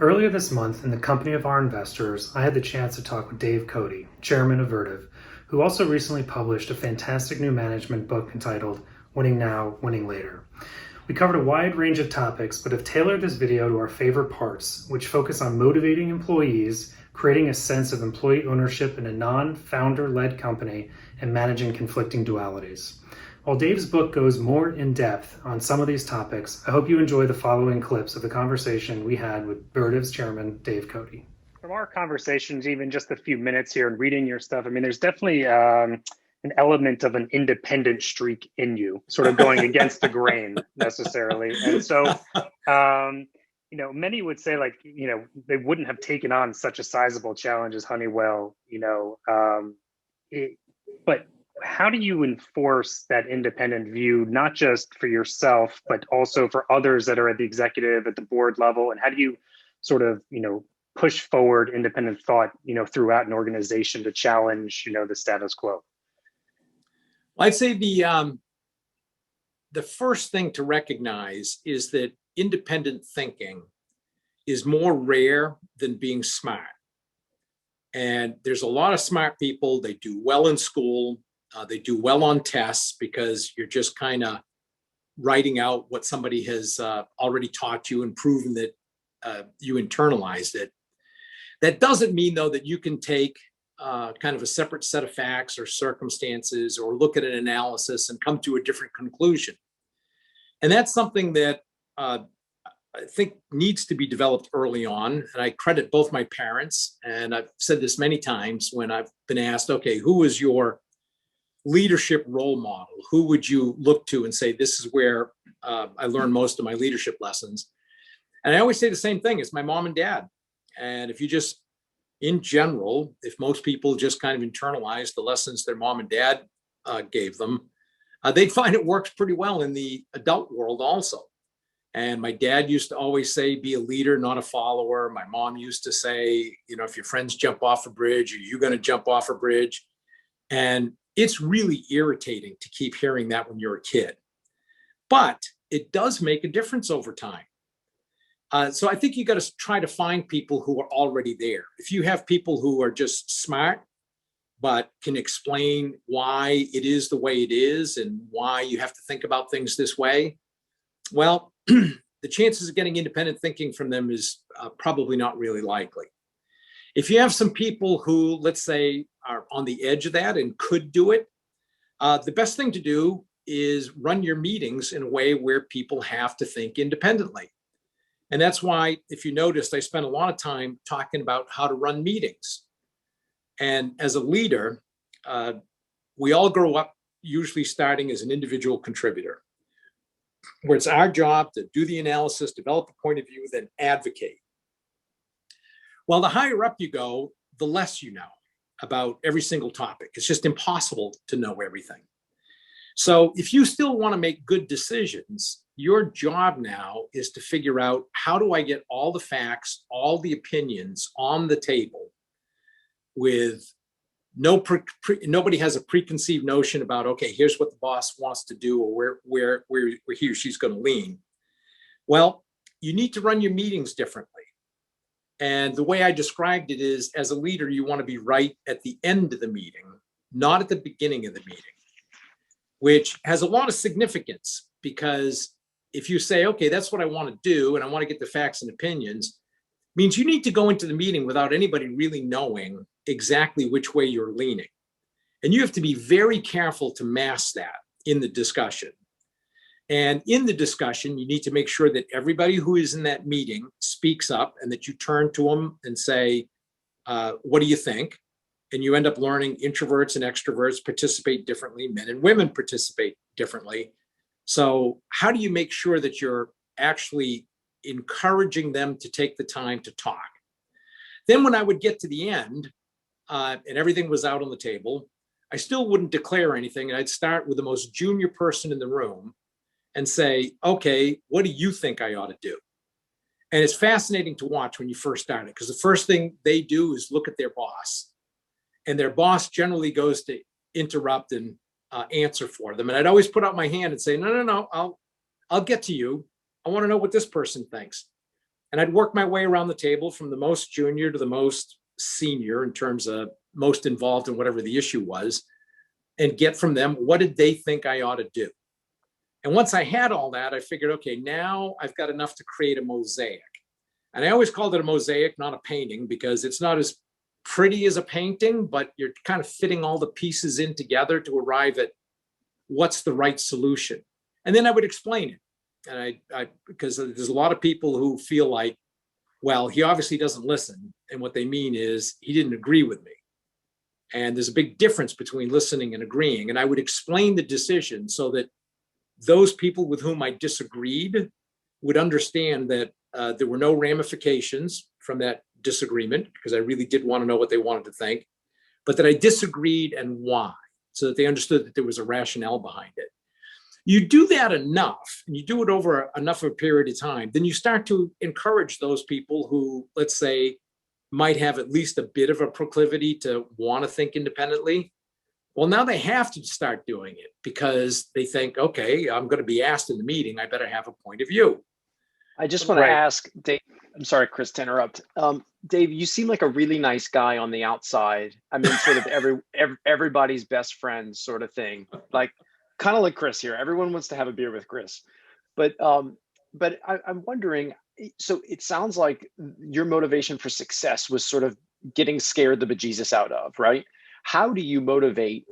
Earlier this month, in the company of our investors, I had the chance to talk with Dave Cote, chairman of Vertiv, who also recently published a fantastic new management book entitled Winning Now, Winning Later. We covered a wide range of topics, but have tailored this video to our favorite parts, which focus on motivating employees, creating a sense of employee ownership in a non-founder-led company, and managing conflicting dualities. While Dave's book goes more in depth on some of these topics, I hope you enjoy the following clips of the conversation we had with Vertiv's chairman, Dave Cote. From our conversations, even just a few minutes here and reading your stuff, I mean, there's definitely an element of an independent streak in you, sort of going against the grain necessarily. And so, many would say they wouldn't have taken on such a sizable challenge as Honeywell, but how do you enforce that independent view, not just for yourself, but also for others that are at the executive, at the board level? And how do you sort of, push forward independent thought, throughout an organization to challenge, the status quo? Well, I'd say the first thing to recognize is that independent thinking is more rare than being smart. And there's a lot of smart people. They do well in school. They do well on tests because you're just kind of writing out what somebody has already taught you and proven that you internalized it. That doesn't mean, though, that you can take kind of a separate set of facts or circumstances or look at an analysis and come to a different conclusion. And that's something that I think needs to be developed early on. And I credit both my parents, and I've said this many times when I've been asked, okay, who is your leadership role model? Who would you look to and say, this is where I learned most of my leadership lessons? And I always say the same thing, it's my mom and dad. And if you just, in general, if most people just kind of internalize the lessons their mom and dad gave them, they'd find it works pretty well in the adult world also. And my dad used to always say, be a leader, not a follower. My mom used to say, if your friends jump off a bridge, are you going to jump off a bridge? And it's really irritating to keep hearing that when you're a kid, but it does make a difference over time. So I think you got to try to find people who are already there. If you have people who are just smart, but can explain why it is the way it is and why you have to think about things this way, well, the chances of getting independent thinking from them is probably not really likely. If you have some people who, let's say, are on the edge of that and could do it, the best thing to do is run your meetings in a way where people have to think independently. And that's why, if you noticed, I spent a lot of time talking about how to run meetings. And as a leader, we all grow up usually starting as an individual contributor, where it's our job to do the analysis, develop a point of view, then advocate. Well, the higher up you go, the less you know about every single topic. It's just impossible to know everything. So if you still want to make good decisions, your job now is to figure out, how do I get all the facts, all the opinions on the table with nobody has a preconceived notion about, okay, here's what the boss wants to do or where he or she's going to lean. Well, you need to run your meetings differently. And the way I described it is, as a leader, you want to be right at the end of the meeting, not at the beginning of the meeting, which has a lot of significance, because if you say, okay, that's what I want to do, and I want to get the facts and opinions, means you need to go into the meeting without anybody really knowing exactly which way you're leaning. And you have to be very careful to mask that in the discussion. And in the discussion, you need to make sure that everybody who is in that meeting speaks up, and that you turn to them and say, what do you think? And you end up learning introverts and extroverts participate differently. Men and women participate differently. So how do you make sure that you're actually encouraging them to take the time to talk? Then when I would get to the end and everything was out on the table, I still wouldn't declare anything. And I'd start with the most junior person in the room and say, okay, what do you think I ought to do? And it's fascinating to watch when you first start it, because the first thing they do is look at their boss. And their boss generally goes to interrupt and answer for them. And I'd always put out my hand and say, no, I'll get to you. I want to know what this person thinks. And I'd work my way around the table from the most junior to the most senior in terms of most involved in whatever the issue was, and get from them, what did they think I ought to do? And once I had all that, I figured, okay, now I've got enough to create a mosaic. And I always called it a mosaic, not a painting, because it's not as pretty as a painting, but you're kind of fitting all the pieces in together to arrive at what's the right solution. And then I would explain it. And I because there's a lot of people who feel like, well, he obviously doesn't listen. And what they mean is he didn't agree with me. And there's a big difference between listening and agreeing. And I would explain the decision so that those people with whom I disagreed would understand that there were no ramifications from that disagreement, because I really did want to know what they wanted to think, but that I disagreed and why, so that they understood that there was a rationale behind it. You do that enough, and you do it over enough of a period of time, then you start to encourage those people who, let's say, might have at least a bit of a proclivity to want to think independently. Well, now they have to start doing it because they think, okay, I'm going to be asked in the meeting, I better have a point of view. I just want to ask Dave, I'm sorry, Chris, to interrupt. Dave, you seem like a really nice guy on the outside. I mean, sort of everybody's best friend sort of thing, like kind of like Chris here. Everyone wants to have a beer with Chris, but I'm wondering, so it sounds like your motivation for success was sort of getting scared the bejesus out of, right? How do you motivate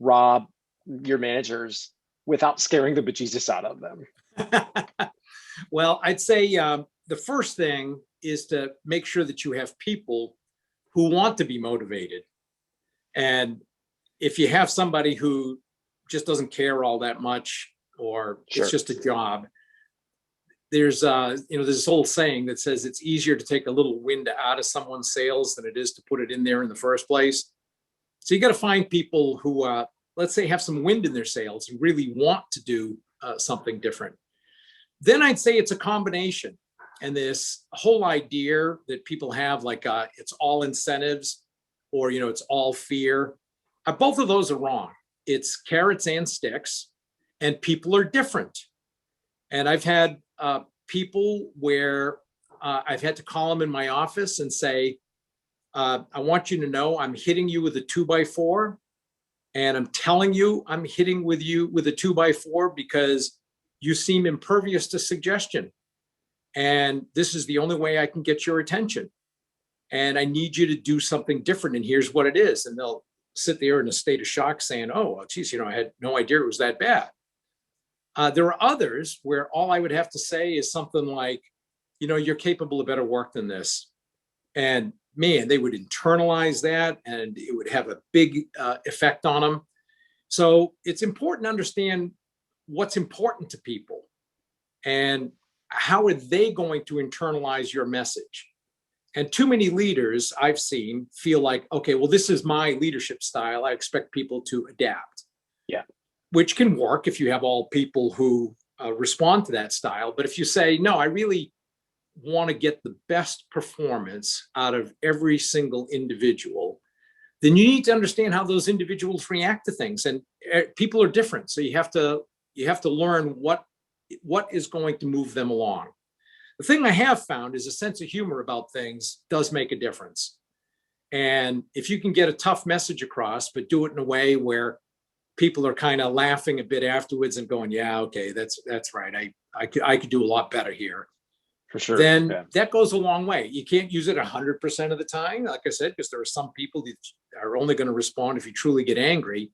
Rob, your managers, without scaring the bejesus out of them? Well, I'd say the first thing is to make sure that you have people who want to be motivated. And if you have somebody who just doesn't care all that much, or it's just a job, there's there's this old saying that says it's easier to take a little wind out of someone's sails than it is to put it in there in the first place. So you got to find people who, let's say, have some wind in their sails and really want to do something different. Then I'd say it's a combination. And this whole idea that people have, like it's all incentives, or it's all fear, both of those are wrong. It's carrots and sticks, and people are different. And I've had people where I've had to call them in my office and say, I want you to know I'm hitting you with a 2x4, and I'm telling you I'm hitting with you with a 2x4 because you seem impervious to suggestion. And this is the only way I can get your attention. And I need you to do something different. And here's what it is. And they'll sit there in a state of shock saying, oh, well, geez, I had no idea it was that bad. There are others where all I would have to say is something like, you're capable of better work than this. And man, they would internalize that, and it would have a big effect on them. So it's important to understand what's important to people and how are they going to internalize your message. And too many leaders I've seen feel like, okay, well, this is my leadership style, I expect people to adapt. Yeah. Which can work if you have all people who respond to that style. But if you say, no, I really want to get the best performance out of every single individual, then you need to understand how those individuals react to things. And people are different. So you have to learn what is going to move them along. The thing I have found is a sense of humor about things does make a difference. And if you can get a tough message across, but do it in a way where people are kind of laughing a bit afterwards and going, yeah, okay, that's right. I could do a lot better here. For sure. Then that goes a long way. You can't use it 100% of the time, like I said, because there are some people that are only going to respond if you truly get angry.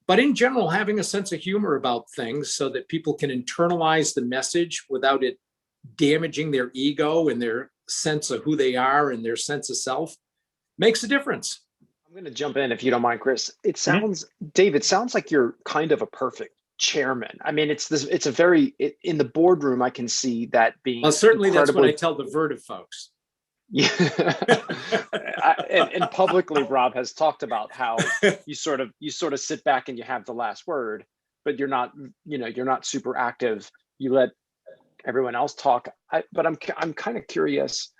But in general, having a sense of humor about things so that people can internalize the message without it damaging their ego and their sense of who they are and their sense of self makes a difference. I'm going to jump in if you don't mind, Chris. It sounds, Dave, it sounds like you're kind of a perfect chairman. I mean, it's a very, in the boardroom, I can see that being. Well, certainly that's what I tell the Vertiv folks. Yeah. and publicly, Rob has talked about how you sort of sit back and you have the last word, but you're not super active. You let everyone else talk. But I'm kind of curious,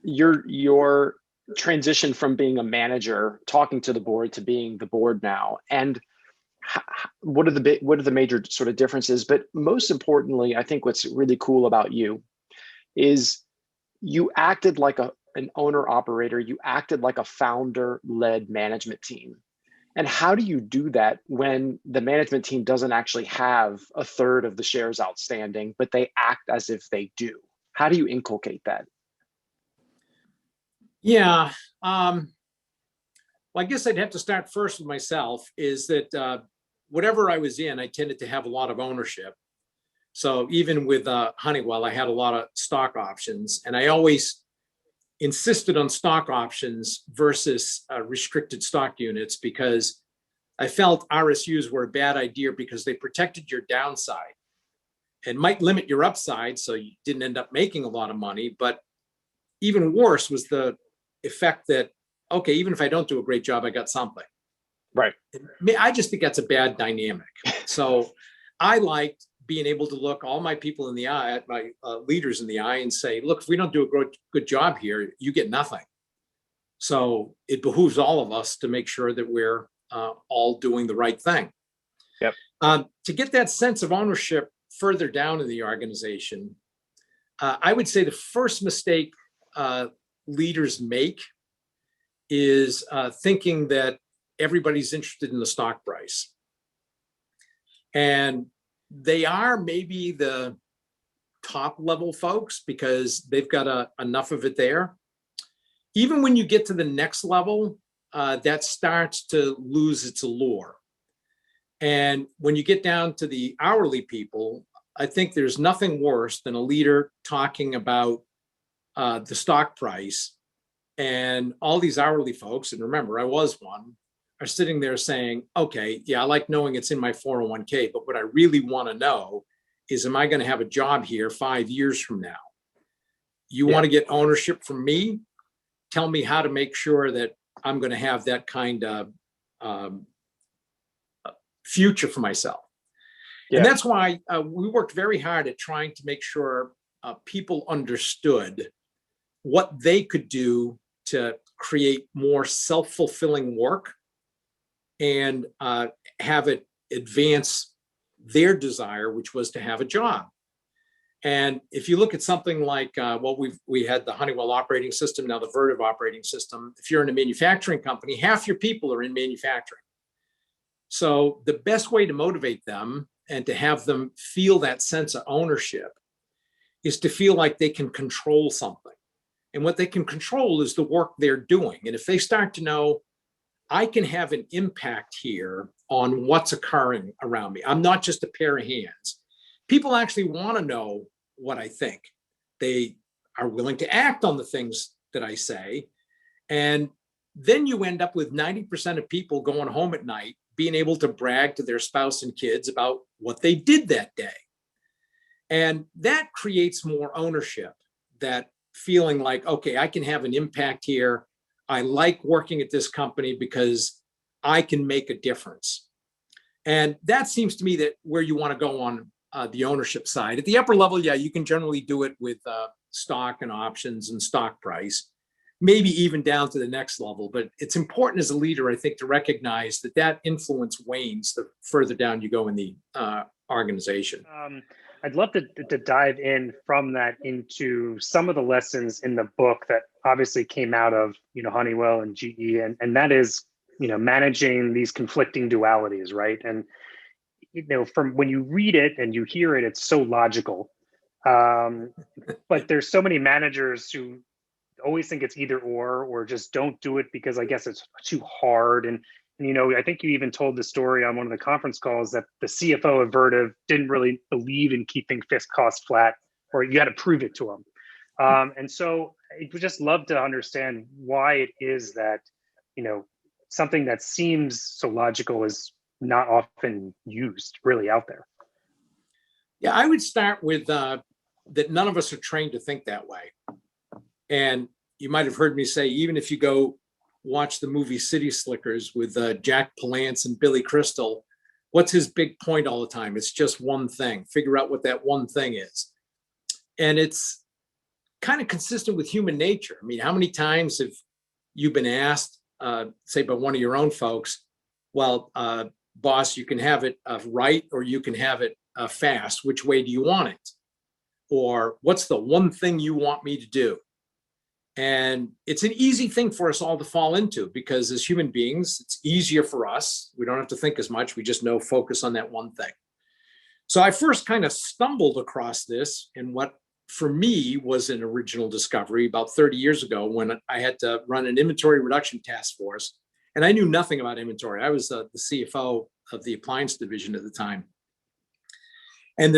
your transition from being a manager, talking to the board, to being the board now, and what are the major sort of differences? But most importantly, I think what's really cool about you is You acted like an owner operator, you acted like a founder led management team. And how do you do that when the management team doesn't actually have a third of the shares outstanding, but they act as if they do? How do you inculcate that? Yeah. Well, I guess I'd have to start first with myself, is that whatever I was in, I tended to have a lot of ownership. So even with Honeywell, I had a lot of stock options, and I always insisted on stock options versus restricted stock units, because I felt RSUs were a bad idea because they protected your downside and might limit your upside, so you didn't end up making a lot of money. But even worse was the effect that, okay, even if I don't do a great job, I got something. Right. I just think that's a bad dynamic. So I liked being able to look all my people in the eye, at my leaders in the eye, and say, look, if we don't do a good job here, you get nothing. So it behooves all of us to make sure that we're all doing the right thing. Yep. To get that sense of ownership further down in the organization, I would say the first mistake leaders make is thinking that everybody's interested in the stock price. And they are maybe the top level folks because they've got enough of it there. Even when you get to the next level, that starts to lose its allure. And when you get down to the hourly people, I think there's nothing worse than a leader talking about the stock price, and all these hourly folks, and remember, I was one, are sitting there saying, okay, yeah, I like knowing it's in my 401k, but what I really want to know is, am I going to have a job here 5 years from now? You want to get ownership from me? Tell me how to make sure that I'm going to have that kind of future for myself. Yeah. And that's why we worked very hard at trying to make sure people understood what they could do to create more self-fulfilling work and have it advance their desire, which was to have a job. And if you look at something like, we had the Honeywell operating system, now the Vertiv operating system. If you're in a manufacturing company, half your people are in manufacturing. So the best way to motivate them and to have them feel that sense of ownership is to feel like they can control something. And what they can control is the work they're doing. And if they start to know, I can have an impact here on what's occurring around me, I'm not just a pair of hands. People actually want to know what I think. They are willing to act on the things that I say. And then you end up with 90% of people going home at night being able to brag to their spouse and kids about what they did that day. And that creates more ownership, that feeling like, okay, I can have an impact here. I like working at this company because I can make a difference. And that seems to me that where you want to go on the ownership side. At the upper level, yeah, you can generally do it with stock and options and stock price, maybe even down to the next level. But it's important as a leader, I think, to recognize that that influence wanes the further down you go in the organization. I'd love to dive in from that into some of the lessons in the book that obviously came out of, Honeywell and GE, and that is, managing these conflicting dualities, right? And, from when you read it and you hear it, it's so logical. But there's so many managers who always think it's either or just don't do it because I guess it's too hard. And I think you even told the story on one of the conference calls that the CFO of Vertiv didn't really believe in keeping fixed costs flat, or you had to prove it to him. And so I would just love to understand why it is that, something that seems so logical is not often used really out there. Yeah, I would start with that none of us are trained to think that way. And you might have heard me say, even if you go watch the movie City Slickers with Jack Palance and Billy Crystal, what's his big point all the time? It's just one thing. Figure out what that one thing is. And it's kind of consistent with human nature. I mean, how many times have you been asked, say by one of your own folks, well, boss, you can have it right or you can have it fast. Which way do you want it? Or what's the one thing you want me to do? And it's an easy thing for us all to fall into because as human beings, it's easier for us. We don't have to think as much. We just know focus on that one thing. So I first kind of stumbled across this in what for me was an original discovery about 30 years ago when I had to run an inventory reduction task force. And I knew nothing about inventory. I was the CFO of the appliance division at the time. And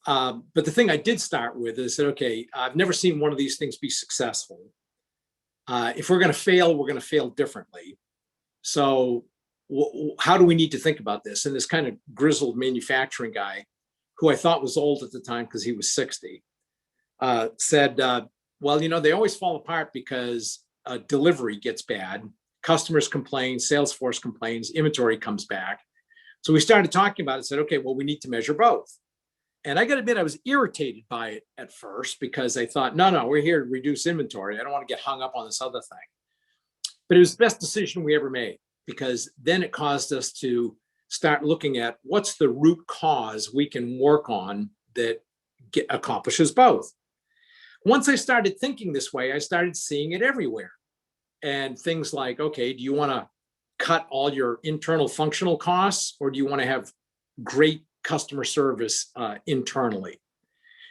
but the thing I did start with is that, okay, I've never seen one of these things be successful. If we're going to fail, we're going to fail differently. So how do we need to think about this? And this kind of grizzled manufacturing guy, who I thought was old at the time because he was 60, said, well, they always fall apart because delivery gets bad. Customers complain, sales force complains, inventory comes back. So we started talking about it, said, okay, well, we need to measure both. And I got to admit, I was irritated by it at first because I thought, no, we're here to reduce inventory. I don't want to get hung up on this other thing. But it was the best decision we ever made because then it caused us to start looking at what's the root cause we can work on that accomplishes both. Once I started thinking this way, I started seeing it everywhere. And things like, okay, do you want to cut all your internal functional costs or do you want to have great customer service internally?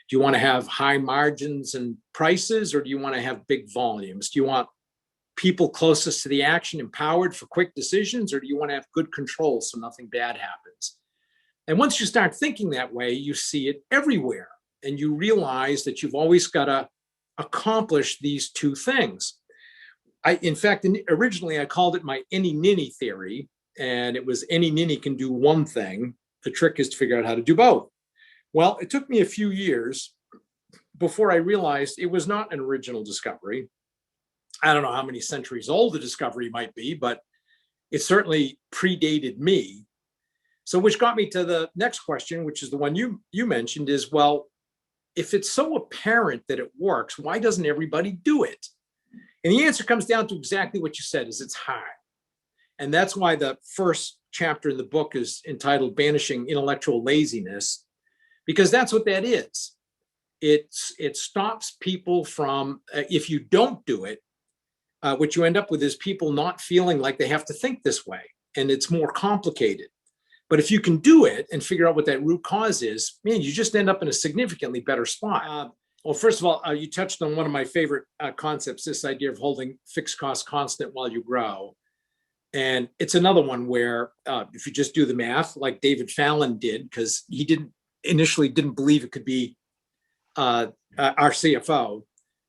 Do you want to have high margins and prices, or do you want to have big volumes? Do you want people closest to the action empowered for quick decisions, or do you want to have good control so nothing bad happens? And once you start thinking that way, you see it everywhere, and you realize that you've always got to accomplish these two things. In fact, originally I called it my any ninny theory, and it was any ninny can do one thing. The trick is to figure out how to do both. Well, it took me a few years before I realized it was not an original discovery. I don't know how many centuries old the discovery might be, but it certainly predated me. So which got me to the next question, which is the one you mentioned is, well, if it's so apparent that it works, why doesn't everybody do it? And the answer comes down to exactly what you said, is it's hard. And that's why the first chapter in the book is entitled Banishing Intellectual Laziness, because that's what that is. It stops people from, if you don't do it, what you end up with is people not feeling like they have to think this way, and it's more complicated. But if you can do it and figure out what that root cause is, man, you just end up in a significantly better spot. Well, first of all, you touched on one of my favorite concepts, this idea of holding fixed costs constant while you grow. And it's another one where if you just do the math like David Fallon did, because he initially didn't believe it could be our CFO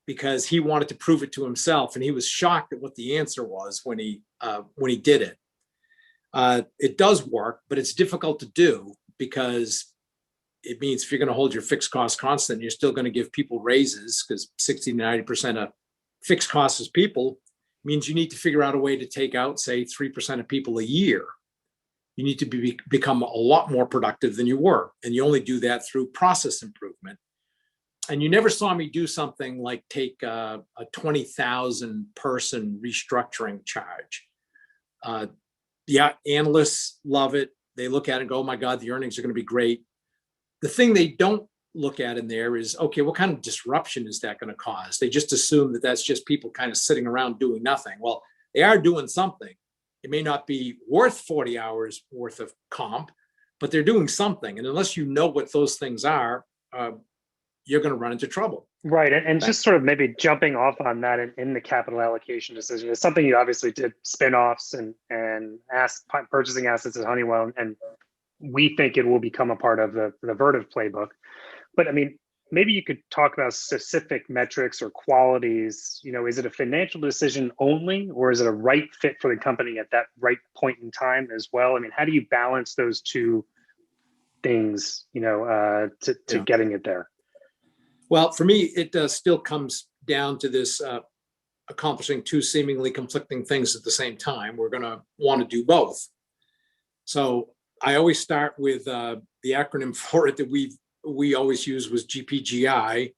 because he wanted to prove it to himself. And he was shocked at what the answer was when he did it. It does work, but it's difficult to do because it means if you're going to hold your fixed costs constant, you're still going to give people raises because 60 to 90% of fixed costs is people. Means you need to figure out a way to take out, say, 3% of people a year. You need to become a lot more productive than you were. And you only do that through process improvement. And you never saw me do something like take a 20,000 person restructuring charge. Analysts love it. They look at it and go, oh my God, the earnings are going to be great. The thing they don't look at in there is, okay, what kind of disruption is that going to cause? They just assume that that's just people kind of sitting around doing nothing. Well, they are doing something. It may not be worth 40 hours worth of comp, but they're doing something. And unless you know what those things are, you're going to run into trouble. Right. And just sort of maybe jumping off on that in the capital allocation decision is something you obviously did spin-offs and purchasing assets at Honeywell. And we think it will become a part of the Vertiv playbook. But I mean, maybe you could talk about specific metrics or qualities. Is it a financial decision only, or is it a right fit for the company at that right point in time as well? I mean, how do you balance those two things, to getting it there? Well, for me, it still comes down to this accomplishing two seemingly conflicting things at the same time. We're going to want to do both. So I always start with the acronym for it that we always use was GPGI,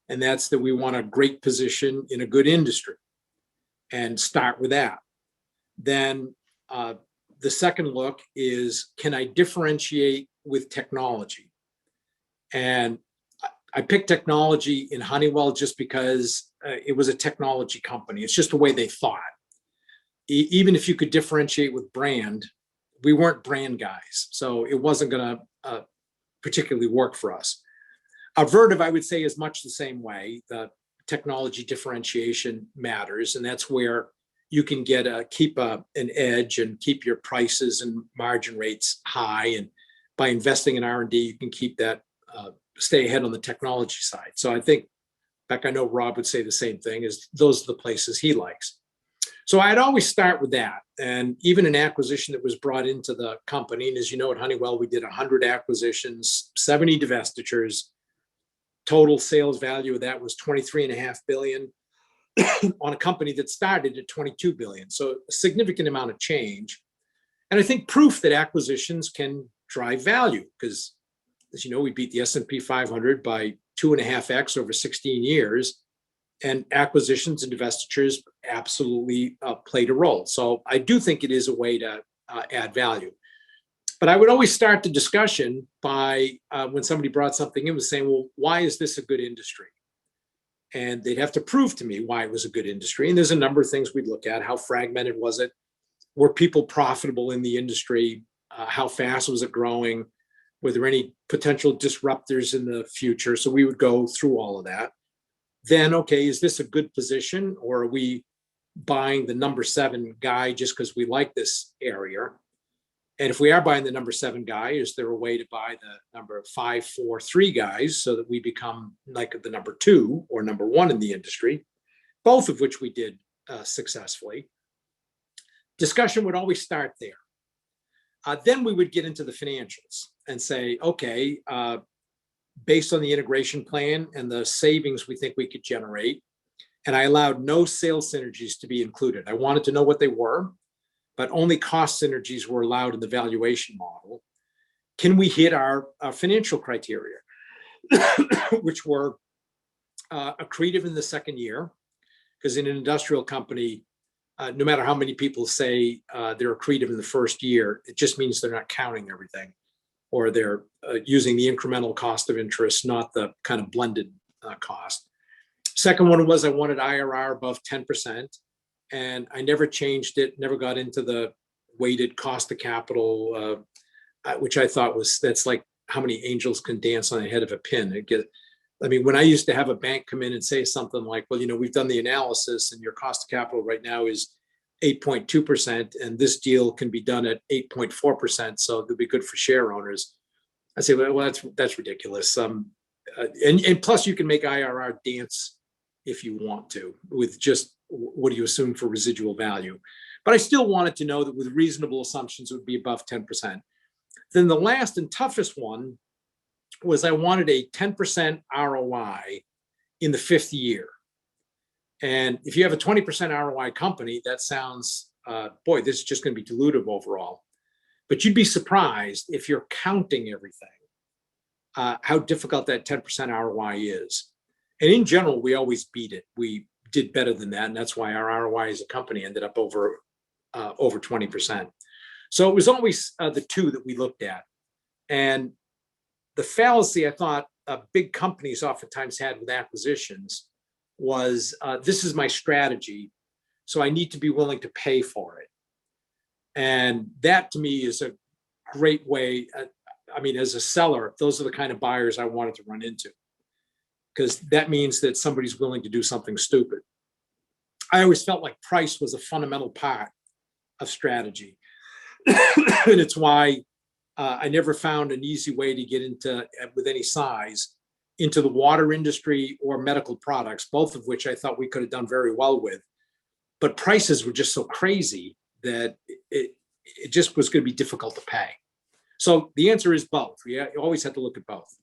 and that's that we want a great position in a good industry and start with that. Then the second look is, can I differentiate with technology? And I picked technology in Honeywell just because it was a technology company. It's just the way they thought. Even if you could differentiate with brand, we weren't brand guys. So it wasn't going to particularly work for us. Vertiv, I would say, is much the same way. The technology differentiation matters, and that's where you can keep an edge and keep your prices and margin rates high. And by investing in R&D, you can keep that, stay ahead on the technology side. So I think, in fact, I know Rob would say the same thing, is those are the places he likes. So I'd always start with that. And even an acquisition that was brought into the company, and as you know, at Honeywell, we did 100 acquisitions, 70 divestitures. Total sales value of that was $23.5 billion on a company that started at $22 billion. So a significant amount of change. And I think proof that acquisitions can drive value, because as you know, we beat the S&P 500 by 2.5x over 16 years. And acquisitions and divestitures absolutely played a role. So I do think it is a way to add value. But I would always start the discussion by when somebody brought something in, was saying, well, why is this a good industry? And they'd have to prove to me why it was a good industry. And there's a number of things we'd look at. How fragmented was it? Were people profitable in the industry? How fast was it growing? Were there any potential disruptors in the future? So we would go through all of that. Then, okay, is this a good position, or are we buying the number 7 guy just because we like this area? And if we are buying the number 7 guy, is there a way to buy the number 5, 4, 3 guys so that we become like the number 2 or number 1 in the industry? Both of which we did successfully. Discussion would always start there. Then we would get into the financials and say, okay, based on the integration plan and the savings we think we could generate, and I allowed no sales synergies to be included. I wanted to know what they were, but only cost synergies were allowed in the valuation model. Can we hit our financial criteria, which were accretive in the second year? Because in an industrial company, no matter how many people say they're accretive in the first year, it just means they're not counting everything, or they're using the incremental cost of interest, not the kind of blended cost. Second one was I wanted IRR above 10%, and I never changed it, never got into the weighted cost of capital, which I thought that's like how many angels can dance on the head of a pin. I mean, when I used to have a bank come in and say something like, well, we've done the analysis and your cost of capital right now is 8.2%, and this deal can be done at 8.4%, so it'll be good for share owners. I say, well, that's ridiculous. And plus, you can make IRR dance if you want to, with just what do you assume for residual value. But I still wanted to know that with reasonable assumptions, it would be above 10%. Then the last and toughest one was I wanted a 10% ROI in the 5th year. And if you have a 20% ROI company, that sounds, boy, this is just going to be dilutive overall. But you'd be surprised if you're counting everything, how difficult that 10% ROI is. And in general, we always beat it. We did better than that. And that's why our ROI as a company ended up over 20%. So it was always the two that we looked at. And the fallacy I thought big companies oftentimes had with acquisitions was, this is my strategy, so I need to be willing to pay for it. And that to me is a great way. I mean, as a seller, those are the kind of buyers I wanted to run into, because that means that somebody's willing to do something stupid. I always felt like price was a fundamental part of strategy. And it's why I never found an easy way to get into, with any size, into the water industry or medical products, both of which I thought we could have done very well with. But prices were just so crazy that it just was going to be difficult to pay. So the answer is both. We always had to look at both.